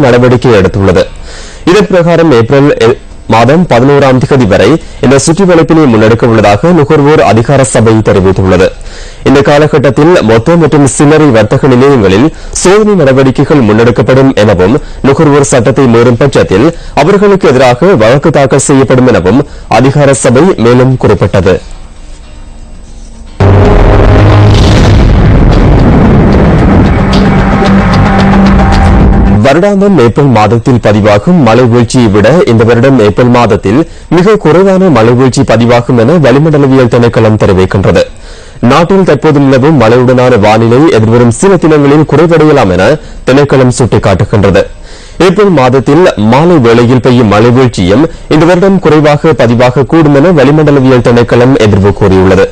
நடவடிக்கை எடுத்துள்ளது. இதன் பிரகாரம் ஏப்ரல் மாதம் 11ஆம் தேதி வரை இந்த சுற்றிவளைப்பினை முன்னெடுக்க உள்ளதாக நுகர்வோர் அதிகார சபை தெரிவித்துள்ளது. இந்த காலகட்டத்தில் மொத்த மற்றும் சில்லறை வர்த்தக நிலையங்களில் சோதனை நடவடிக்கைகள் முன்னெடுக்கப்படும் எனவும் நுகர்வோர் சட்டத்தை மீறும் பட்சத்தில் அவர்களுக்கு எதிராக வழக்கு தாக்கல் செய்யப்படும் எனவும் அதிகார சபை மேலும் குறிப்பிட்டது. வருடாந்தம் ஏப்ரல் மாதத்தில் பதிவாகும் மழை வீழ்ச்சியை விட இந்த வருடம் ஏப்ரல் மாதத்தில் மிக குறைவான மழை வீழ்ச்சி பதிவாகும் என வளிமண்டலவியல் திணைக்களம் தெரிவிக்கின்றது. நாட்டில் தற்போது நிலவும் மழையுடனான வானிலை எதிர்வரும் சில தினங்களில் குறைவடையலாம் என திணைக்களம் சுட்டிக்காட்டுகின்றது. ஏப்ரல் மாதத்தில் மாலை வேளையில் பெய்யும் மழை வீழ்ச்சியும் இந்த வருடம் குறைவாக பதிவாகக்கூடும் என வளிமண்டலவியல் திணைக்களம் எதிர்வு கூறியுள்ளது.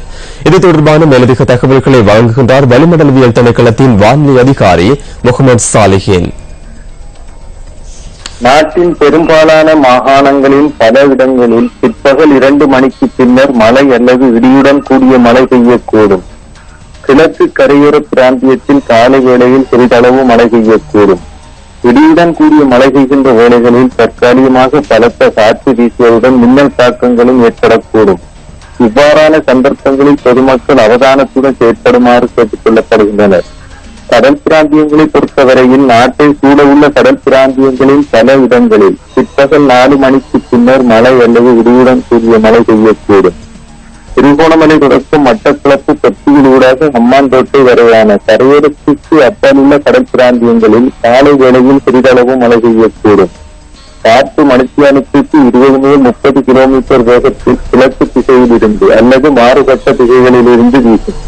இது தொடர்பான மேலதிக தகவல்களை வழங்குகின்றார் வளிமண்டலவியல் திணைக்களத்தின் வானிலை அதிகாரி முகமது சாலிஹின். நாட்டின் பெரும்பாலான மாகாணங்களில் பல இடங்களில் பிற்பகல் 2 மணிக்கு பின்னர் மழை அல்லது இடியுடன் கூடிய மழை பெய்யக்கூடும். கிழக்கு கரையோர பிராந்தியத்தில் காலை வேளையில் சிறிதளவு மழை பெய்யக்கூடும். இடியுடன் கூடிய மழை பெய்கின்ற வேளைகளில் தற்காலிகமாக பலத்த காற்று வீசுவதுடன் மின்னல் தாக்கங்களும் ஏற்படக்கூடும். இவ்வாறான சந்தர்ப்பங்களில் பொதுமக்கள் அவதானத்துடன் செயற்படுமாறு கேட்டுக் கொள்ளப்படுகின்றனர். கடல் பிராந்தியங்களை பொறுத்தவரையில் நாட்டை சூழவுள்ள கடல் பிராந்தியங்களில் பல இடங்களில் பிற்பகல் 4 மணிக்கு பின்னர் மழை அல்லது இடியுடன் கூடிய மழை பெய்யக்கூடும். திருகோணமலை தொடக்கம் மட்டக்களப்பு பெட்டியிலூடாக ஹம்மாந்தோட்டை வரையான கரையோரத்திற்கு அப்பாலுள்ள கடல் பிராந்தியங்களில் காலை வேளையில் சிறிதளவு மழை பெய்யக்கூடும். காற்று மணித்தியாலத்திற்கு 20 முதல் 30 கிலோமீட்டர் வேகத்தில் கிழக்கு திசையில் இருந்து அல்லது மாறுபட்ட திசைகளில் இருந்து வீசும்.